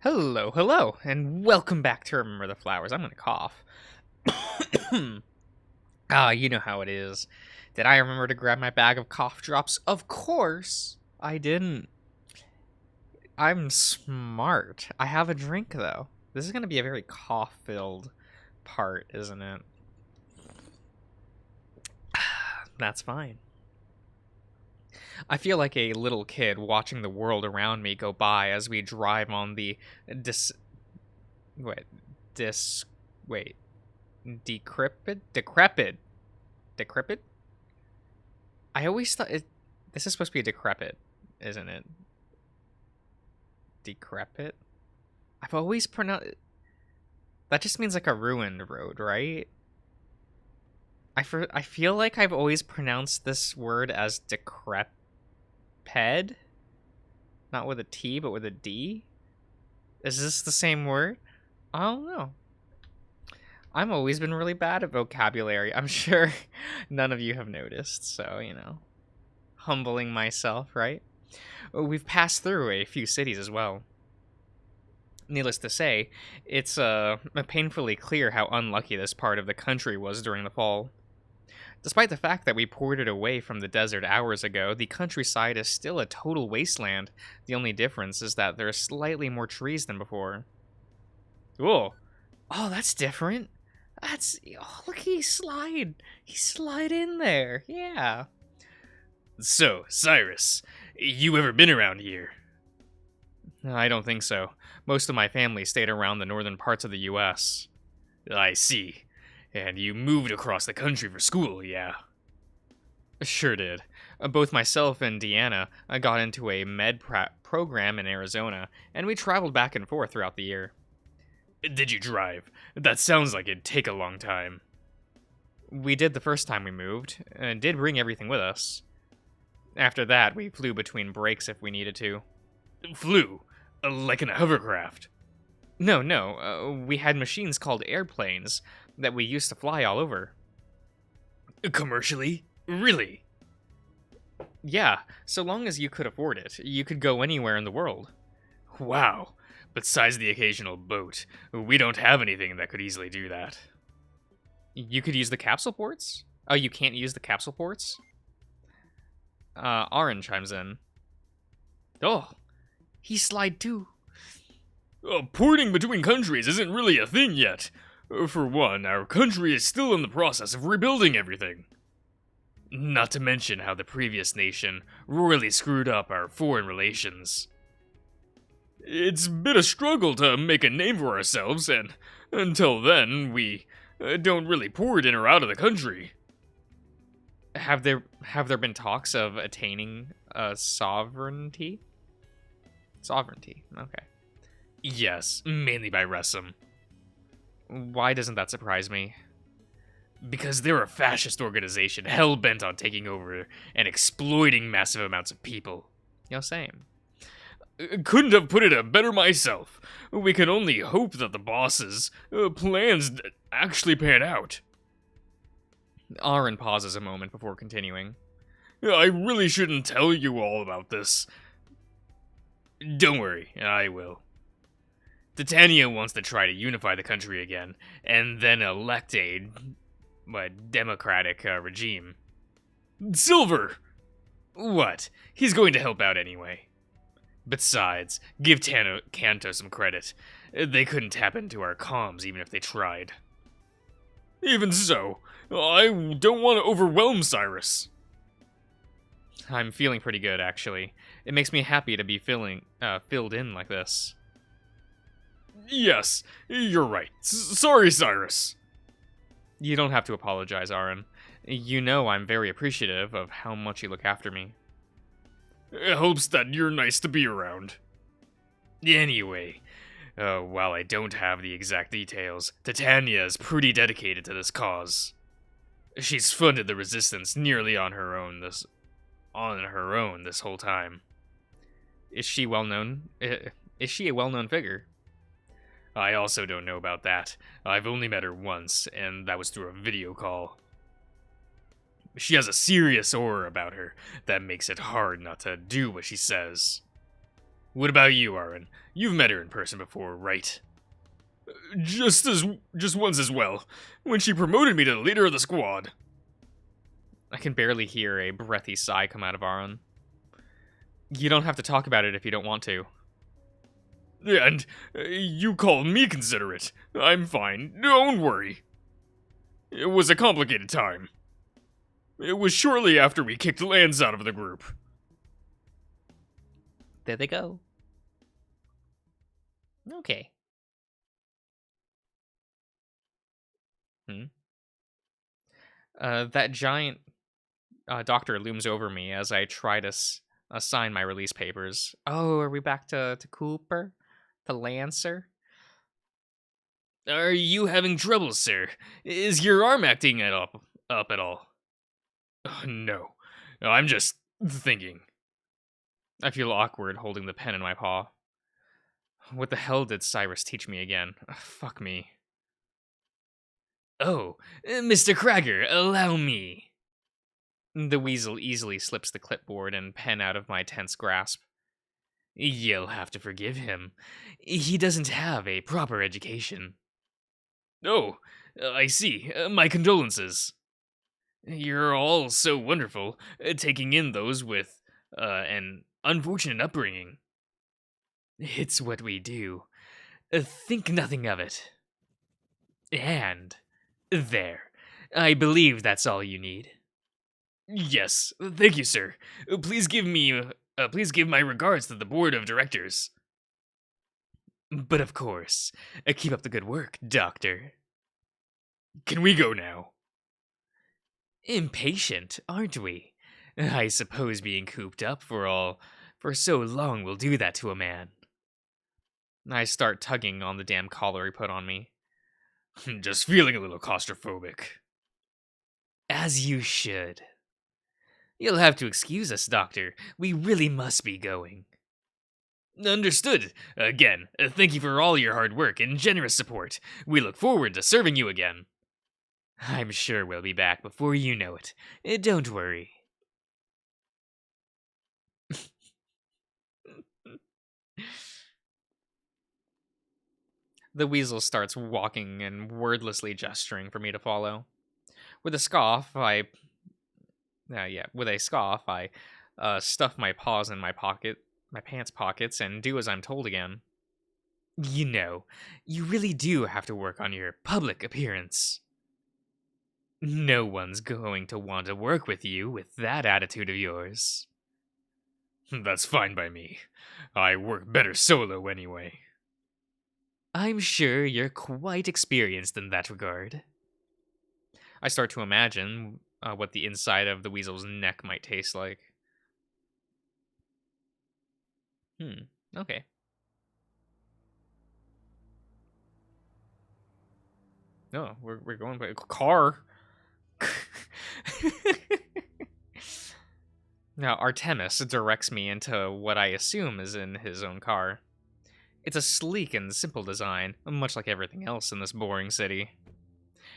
Hello, hello, and welcome back to Remember the Flowers. I'm gonna cough. You know how it is. Did I remember to grab my bag of cough drops? Of course I didn't. I'm smart. I have a drink, though. This is gonna be a very cough-filled part, isn't it? That's fine. I feel like a little kid watching the world around me go by as we drive on the dis... Wait. Dis... Wait. Decrepit? I always thought this is supposed to be a decrepit, isn't it? Decrepit? I've always pronounced... That just means like a ruined road, right? I feel like I've always pronounced this word as decreped. Not with a T, but with a D? Is this the same word? I don't know. I've always been really bad at vocabulary. I'm sure none of you have noticed, so, humbling myself, right? We've passed through a few cities as well. Needless to say, it's painfully clear how unlucky this part of the country was during the fall. Despite the fact that we ported away from the desert hours ago, the countryside is still a total wasteland. The only difference is that there are slightly more trees than before. Oh, that's different. Look, he slide in there. Yeah. So, Cyrus, you ever been around here? I don't think so. Most of my family stayed around the northern parts of the U.S. I see. And you moved across the country for school, yeah? Sure did. Both myself and Deanna got into a program in Arizona, and we traveled back and forth throughout the year. Did you drive? That sounds like it'd take a long time. We did the first time we moved, and did bring everything with us. After that, we flew between breaks if we needed to. Flew? Like in a hovercraft? No. We had machines called airplanes that we used to fly all over. Commercially? Really? Yeah, so long as you could afford it, you could go anywhere in the world. Wow. Besides the occasional boat, we don't have anything that could easily do that. You could use the capsule ports? Oh, you can't use the capsule ports? Aaron chimes in. Oh, he slide too. Porting between countries isn't really a thing yet. For one, our country is still in the process of rebuilding everything. Not to mention how the previous nation royally screwed up our foreign relations. It's been a struggle to make a name for ourselves, and until then, we don't really port in or out of the country. Have there been talks of attaining sovereignty? Sovereignty, okay. Yes, mainly by Resum. Why doesn't that surprise me? Because they're a fascist organization hell-bent on taking over and exploiting massive amounts of people. Same. Couldn't have put it better myself. We can only hope that the boss's plans actually pan out. Aaron pauses a moment before continuing. I really shouldn't tell you all about this. Don't worry, I will. Titania wants to try to unify the country again, and then elect a democratic regime. Silver! What? He's going to help out anyway. Besides, give Kanto some credit. They couldn't tap into our comms even if they tried. Even so, I don't want to overwhelm Cyrus. I'm feeling pretty good, actually. It makes me happy to be filled in like this. Yes, you're right. Sorry, Cyrus. You don't have to apologize, Aaron. You know I'm very appreciative of how much you look after me. It helps that you're nice to be around. Anyway, while I don't have the exact details, Titania is pretty dedicated to this cause. She's funded the resistance nearly on her own this whole time. Is she well known? Is she a well-known figure? I also don't know about that. I've only met her once, and that was through a video call. She has a serious aura about her that makes it hard not to do what she says. What about you, Aaron? You've met her in person before, right? Just once as well, when she promoted me to the leader of the squad. I can barely hear a breathy sigh come out of Aaron. You don't have to talk about it if you don't want to. And you call me considerate. I'm fine, don't worry. It was a complicated time. It was shortly after we kicked Lance out of the group. There they go. Okay. That giant doctor looms over me as I try to sign my release papers. Oh, are we back to Cooper? To Lancer? Are you having trouble, sir? Is your arm acting up at all? No. I'm just thinking. I feel awkward holding the pen in my paw. What the hell did Cyrus teach me again? Fuck me. Oh, Mr. Kragger, allow me. The weasel easily slips the clipboard and pen out of my tense grasp. You'll have to forgive him. He doesn't have a proper education. Oh, I see. My condolences. You're all so wonderful, taking in those with an unfortunate upbringing. It's what we do. Think nothing of it. And there. I believe that's all you need. Yes, thank you, sir. Please give my regards to the board of directors. But of course, keep up the good work, Doctor. Can we go now? Impatient, aren't we? I suppose being cooped up for so long will do that to a man. I start tugging on the damn collar he put on me. Just feeling a little claustrophobic. As you should. You'll have to excuse us, Doctor. We really must be going. Understood. Again, thank you for all your hard work and generous support. We look forward to serving you again. I'm sure we'll be back before you know it. Don't worry. The weasel starts walking and wordlessly gesturing for me to follow. With a scoff, I stuff my paws in my pants pockets, and do as I'm told again. You know, you really do have to work on your public appearance. No one's going to want to work with you with that attitude of yours. That's fine by me. I work better solo anyway. I'm sure you're quite experienced in that regard. I start to imagine what the inside of the weasel's neck might taste like. Okay. No, we're going by a car. Now, Artemis directs me into what I assume is in his own car. It's a sleek and simple design, much like everything else in this boring city.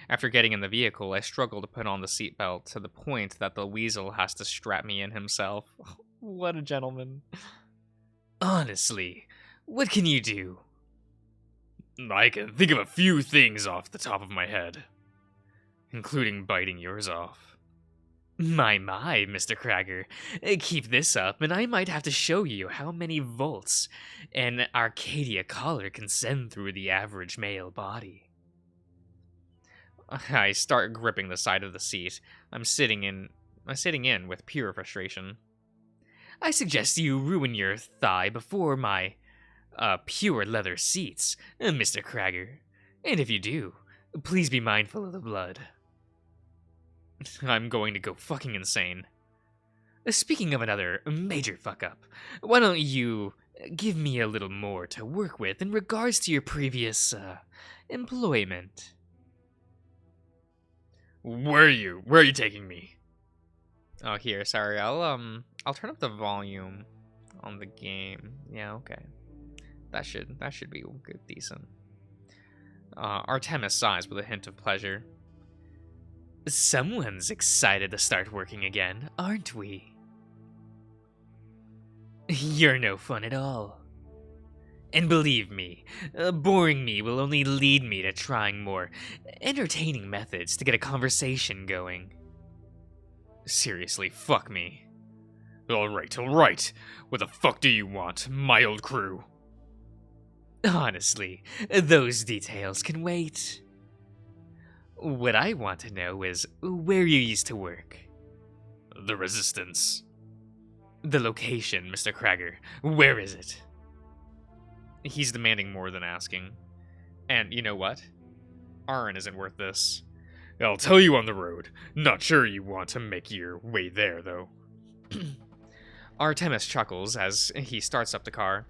After getting in the vehicle, I struggle to put on the seatbelt to the point that the weasel has to strap me in himself. What a gentleman. Honestly, what can you do? I can think of a few things off the top of my head, including biting yours off. My, Mr. Kragger. Keep this up, and I might have to show you how many volts an Arcadia collar can send through the average male body. I start gripping the side of the seat. I'm sitting in with pure frustration. I suggest you ruin your thigh before my pure leather seats, Mr. Kragger. And if you do, please be mindful of the blood. I'm going to go fucking insane. Speaking of another major fuck-up, why don't you give me a little more to work with in regards to your previous, employment? Where are you taking me? Oh, here, sorry. I'll turn up the volume on the game. Yeah, okay. That should be good, decent. Artemis sighs with a hint of pleasure. Someone's excited to start working again, aren't we? You're no fun at all. And believe me, boring me will only lead me to trying more entertaining methods to get a conversation going. Seriously, fuck me. Alright. What the fuck do you want, my old crew? Honestly, those details can wait. What I want to know is where you used to work. The Resistance. The location, Mr. Krager. Where is it? He's demanding more than asking. And you know what? Aaron isn't worth this. I'll tell you on the road. Not sure you want to make your way there, though. Artemis chuckles as he starts up the car.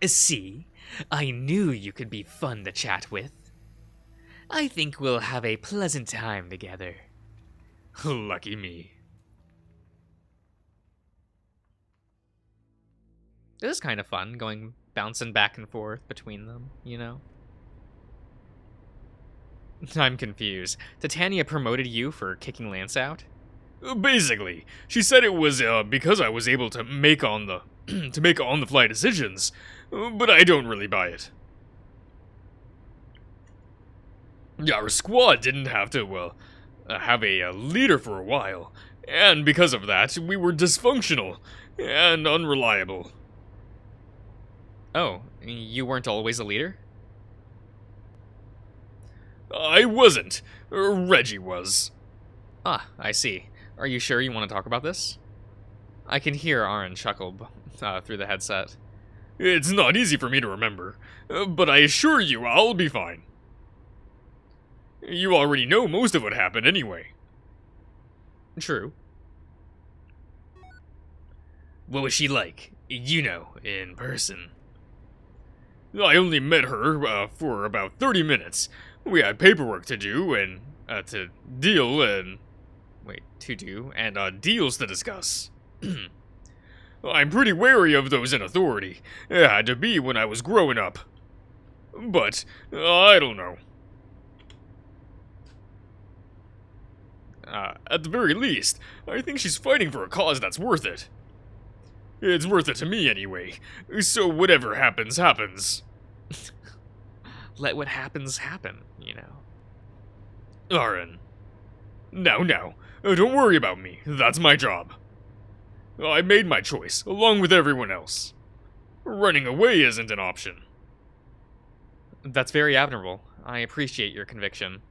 See, I knew you could be fun to chat with. I think we'll have a pleasant time together. Lucky me. It is kind of fun, bouncing back and forth between them, you know? I'm confused. Titania promoted you for kicking Lance out? Basically, she said it was because I was able to make on the to make on-the-fly decisions, but I don't really buy it. Our squad didn't have to have a leader for a while, and because of that, we were dysfunctional and unreliable. Oh, you weren't always a leader? I wasn't. Reggie was. Ah, I see. Are you sure you want to talk about this? I can hear Aaron chuckle through the headset. It's not easy for me to remember, but I assure you I'll be fine. You already know most of what happened anyway. True. What was she like? You know, in person. I only met her for about 30 minutes. We had paperwork to do and to deal and... Wait, to do? And deals to discuss. I'm pretty wary of those in authority. It had to be when I was growing up. But, I don't know. At the very least, I think she's fighting for a cause that's worth it. It's worth it to me anyway, so whatever happens, happens. Let what happens happen, you know. Aaron. Now, don't worry about me, that's my job. I made my choice, along with everyone else. Running away isn't an option. That's very admirable. I appreciate your conviction.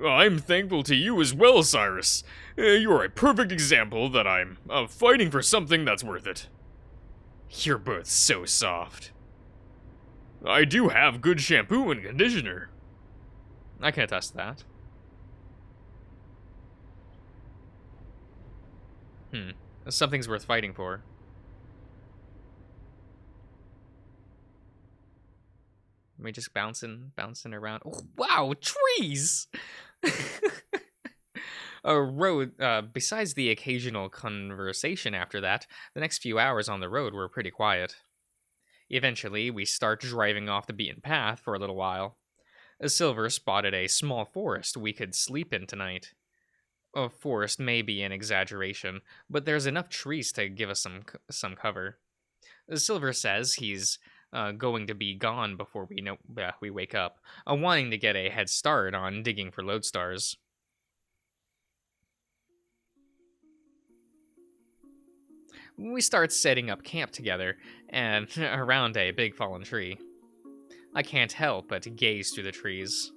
I'm thankful to you as well, Cyrus. You're a perfect example that I'm fighting for something that's worth it. You're both so soft. I do have good shampoo and conditioner. I can attest to that. Something's worth fighting for. We just bouncing around. Oh, wow, trees! A road, besides the occasional conversation after that, the next few hours on the road were pretty quiet. Eventually, we start driving off the beaten path for a little while. Silver spotted a small forest we could sleep in tonight. A forest may be an exaggeration, but there's enough trees to give us some cover. Silver says he's going to be gone before we wake up, wanting to get a head start on digging for lodestars. We start setting up camp together and around a big fallen tree. I can't help but gaze through the trees.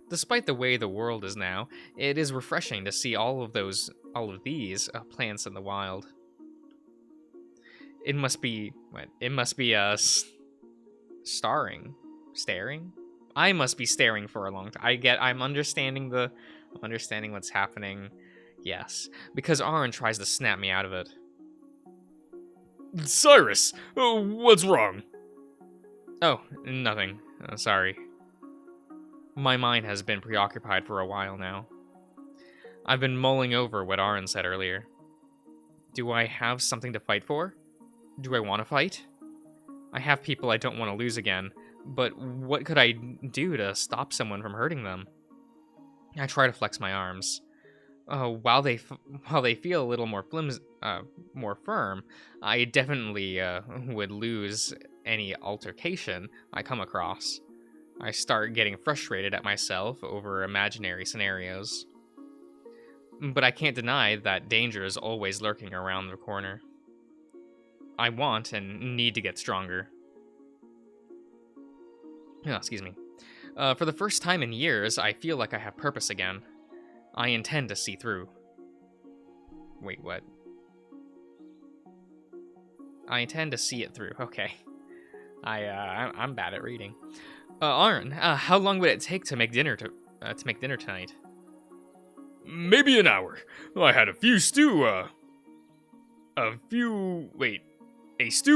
Despite the way the world is now, it is refreshing to see all of these plants in the wild. It must be staring. I must be staring for a long time. I'm understanding what's happening. Yes, because Aaron tries to snap me out of it. Cyrus, what's wrong? Oh, nothing. Sorry. My mind has been preoccupied for a while now. I've been mulling over what Aaron said earlier. Do I have something to fight for? Do I want to fight? I have people I don't want to lose again, but what could I do to stop someone from hurting them? I try to flex my arms. While they feel a little more more firm, I definitely would lose any altercation I come across. I start getting frustrated at myself over imaginary scenarios. But I can't deny that danger is always lurking around the corner. I want and need to get stronger. Oh, excuse me. For the first time in years, I feel like I have purpose again. I intend to see through. Wait, what? I intend to see it through. Okay. I'm bad at reading. Arn, how long would it take to make dinner tonight? Maybe an hour. I had a stew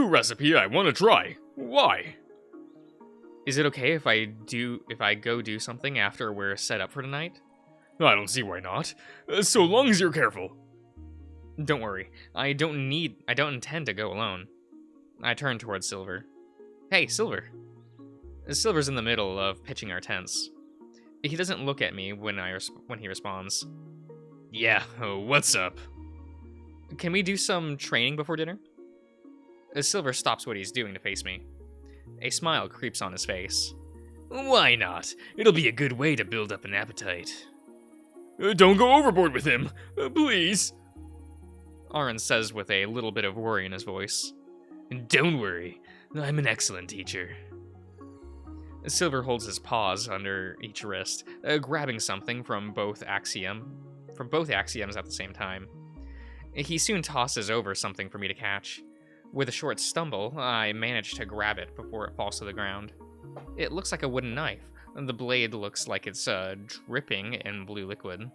recipe I want to try. Why? Is it okay if I go do something after we're set up for tonight? I don't see why not. So long as you're careful. Don't worry. I don't intend to go alone. I turn towards Silver. Hey, Silver. Silver's in the middle of pitching our tents. He doesn't look at me when he responds. Yeah, what's up? Can we do some training before dinner? Silver stops what he's doing to face me. A smile creeps on his face. Why not? It'll be a good way to build up an appetite. Don't go overboard with him, please. Arn says with a little bit of worry in his voice. Don't worry, I'm an excellent teacher. Silver holds his paws under each wrist, grabbing something from both axioms at the same time. He soon tosses over something for me to catch. With a short stumble, I manage to grab it before it falls to the ground. It looks like a wooden knife. The blade looks like it's dripping in blue liquid.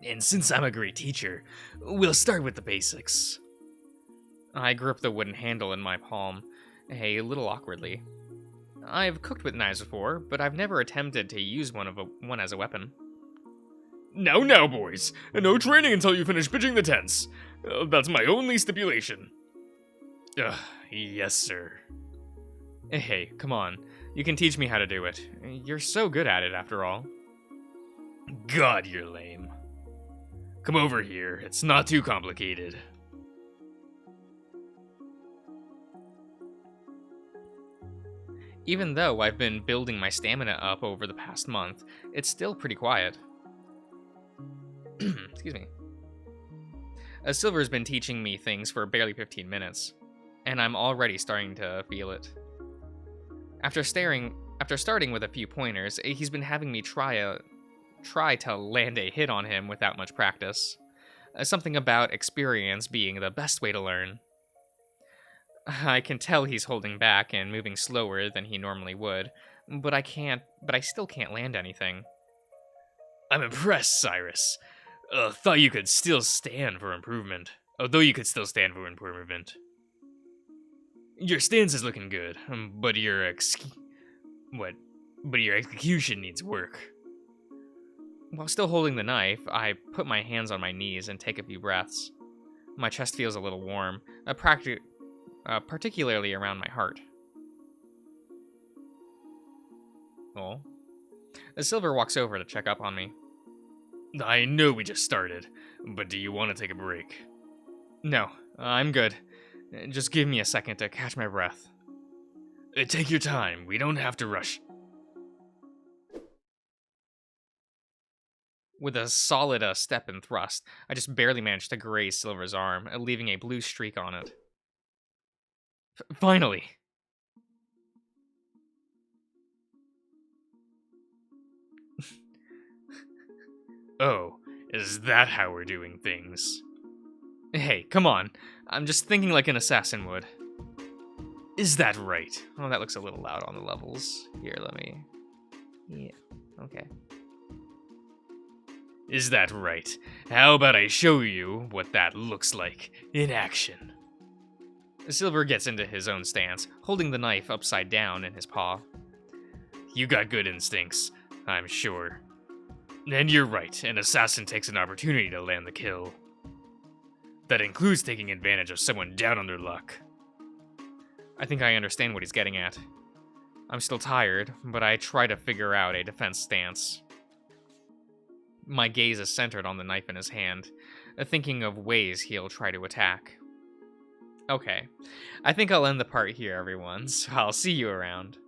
And since I'm a great teacher, we'll start with the basics. I grip the wooden handle in my palm, a little awkwardly. I've cooked with knives before, but I've never attempted to use one as a weapon. Now, boys. No training until you finish pitching the tents. That's my only stipulation. Yes, sir. Hey, come on. You can teach me how to do it. You're so good at it, after all. God, you're lame. Come over here. It's not too complicated. Even though I've been building my stamina up over the past month, it's still pretty quiet. Excuse me. Silver's been teaching me things for barely 15 minutes, and I'm already starting to feel it. After starting with a few pointers, he's been having me try to land a hit on him without much practice. Something about experience being the best way to learn. I can tell he's holding back and moving slower than he normally would, but I still can't land anything. I'm impressed, Cyrus. Thought you could still stand for improvement. Although you could still stand for improvement. Your stance is looking good, but your execution needs work. While still holding the knife, I put my hands on my knees and take a few breaths. My chest feels a little warm, particularly around my heart. Oh. Silver walks over to check up on me. I know we just started, but do you want to take a break? No, I'm good. Just give me a second to catch my breath. Take your time. We don't have to rush. With a solid step and thrust, I just barely managed to graze Silver's arm, leaving a blue streak on it. Finally! Oh, is that how we're doing things? Hey, come on. I'm just thinking like an assassin would. Is that right? Oh, that looks a little loud on the levels. Here, let me... Yeah, okay. Is that right? How about I show you what that looks like in action? Silver gets into his own stance, holding the knife upside down in his paw. You got good instincts, I'm sure. And you're right, an assassin takes an opportunity to land the kill. That includes taking advantage of someone down on their luck. I think I understand what he's getting at. I'm still tired, but I try to figure out a defense stance. My gaze is centered on the knife in his hand, thinking of ways he'll try to attack. Okay. I think I'll end the part here, everyone, so I'll see you around.